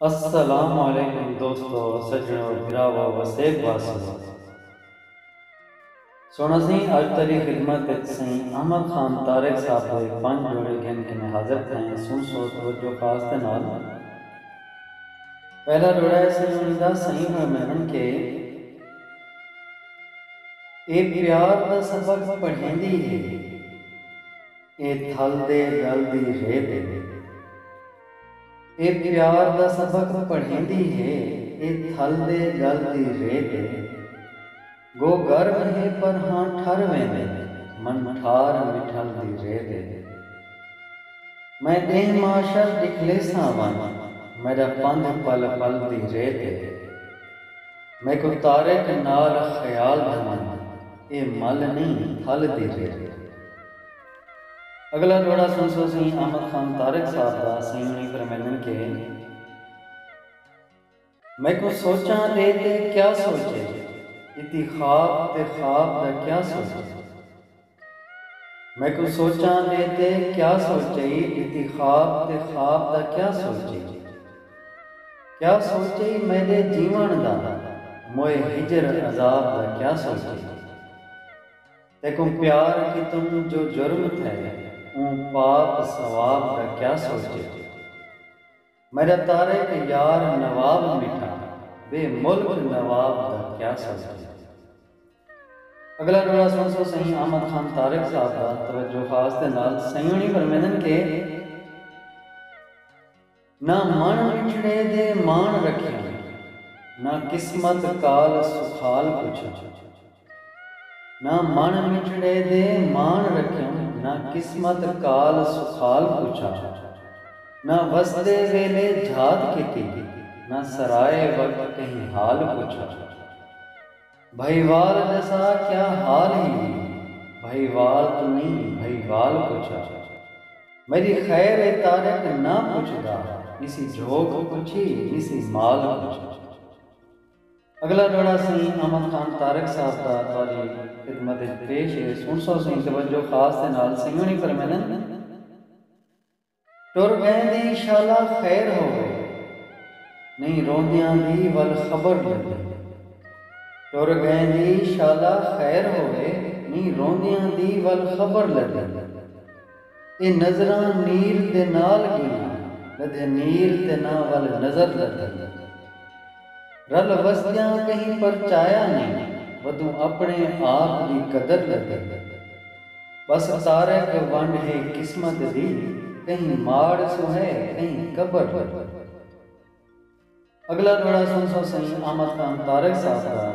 अस्सलाम वालेकुम दोस्तों, सजनों, गिरावो वसेब वासियों। सोना सी अज तेरी खिदमत सही अहमद खान तारिक साहब के 5 जोड़े गिन के मैं हाजिर थे। सुन सो तवज्जो खास दे नाल। पहला जोड़ा है सही उनका सही फरमानन के ए प्यार दा सबक पढ़ेंदी है, ए थल दे गल दी रे दे। ए प्यार दा सबक पढ़ेंदी है, ए थल दे गल दी रे दे। गो गर्व है पर हाँ ठर वेंदे, मन ठार मिठल दी रे दे। मैं देह माशर दिखले सावन, मेरा पंध पल पल दी रे दे। मैं को तारे के नाल ख्याल धमन, ए मल नहीं थल दी रे दे। अगला जोड़ा सुन सो सी अहमद खान तारिक साहब दा सही फरमानन के मैं को सोचा दे ते क्या सोचे, इति ख्वाब ते ख्वाब दा क्या सोचे। मैं को सोचा दे ते क्या सोचे, इति ख्वाब ते ख्वाब दा क्या सोचे। क्या सोचे मेरे जीवन दा, मोए हिजर अजाब दा क्या सोचे। देखो प्यार की तुम जो जुर्म थे, पाप सवाब का क्या सोचे। मेरा तारे के यार नवाब मिठा, बेमुल्क नवाब का क्या सोचे। अगला जोड़ा सुन सो सही अहमद खान तारिक साहब का तवज्जो खास दे नाल। सही फरमानन के ना मन मिठड़े दे मान रखिया, ना किस्मत काल सुखाल कुछ। ना मन मिठड़े दे मान रखिया, ना किस्मत काल सुखाल पूछा। ना वसदे वेले झात की, ना सराय वक्त कहीं हाल पूछा। भाईवाल जैसा क्या हाल ही, भाईवाल तो नहीं भाईवाल पूछा। मेरी खैर तारक ना पूछदा, इसी झोंक पूछी इसी माल पूछा। अगला जोड़ा सही अहमद खान तारिक साहब का तारी खिदमत पेश है। सुन सो सही तवज्जो खास दे नाल। सही फरमानन टुर गए दी शाला खैर हो गए, नहीं रोंदियां दी वल खबर लगे। टुर गए दी शाला खैर हो गए, नहीं रोंदियां दी वल खबर लगे। ए नजरां नीर दे नाल गियां, लदे नीर ते ना वल नजर लगे। रल वसदियां कहीं परचाया नहीं, वदू अपने आप की कदर लगे। बस तारक वंड है किस्मत दी, कहीं माड़ सो है कहीं कबर। अगला जोड़ा सुन सो सही अहमद खान तारिक साहब का।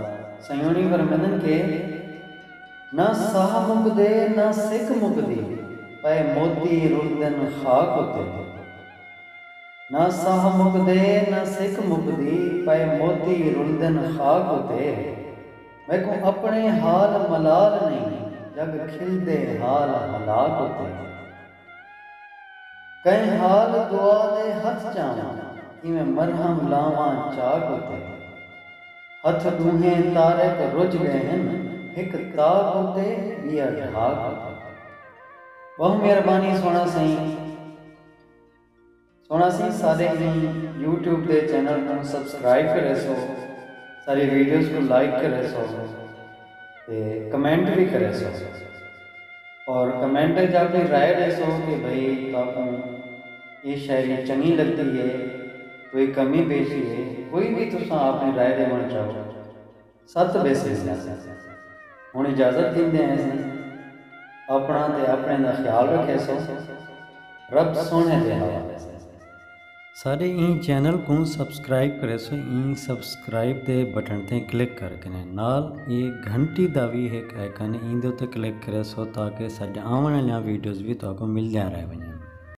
सही फरमानन के ना साह मुकदे ना सिख मुकदी, पै मोती रुलदन खाक होते। ना साह मुकदे ना सिख मुकदी, पै मोती रुलदन खाक होते। मैं को अपने हाल मलाल नहीं, जग खिलदे हाल हलाक होते। कई हाल दुआ दे हथ जावा, इवें मरहम लावा चाक होते। हथ दूहे तारक रुझ गए हैं, एक ताक होते बिया ढाक होते। बहुत मेहरबानी सोना सी सारे ही यूट्यूब के चैनल को सब्सक्राइब करे सो, सारी वीडियोस को लाइक करे सो, कमेंट भी करे सो। और कमेंट जाके राय दे सो कि भाई आपको ये शायरी चंगी लगती है, कोई कमी पेशी है, कोई भी तुम अपनी राय देना चाहो। सत बेसे हूँ इजाजत देंगे हैं, अपना ते अपने का ख्याल रखे सो। रब सोने दे हवाले। सारे ई चैनल को सब्सक्राइब करे सो, ई सब्सक्राइब दे बटन ते क्लिक करके नाल ये घंटी दा भी एक आइकन इंदे उत्ते क्लिक करे सो, ताकि साडे आने वाली वीडियोज़ भी तुहानू मिल जा रहे हैं।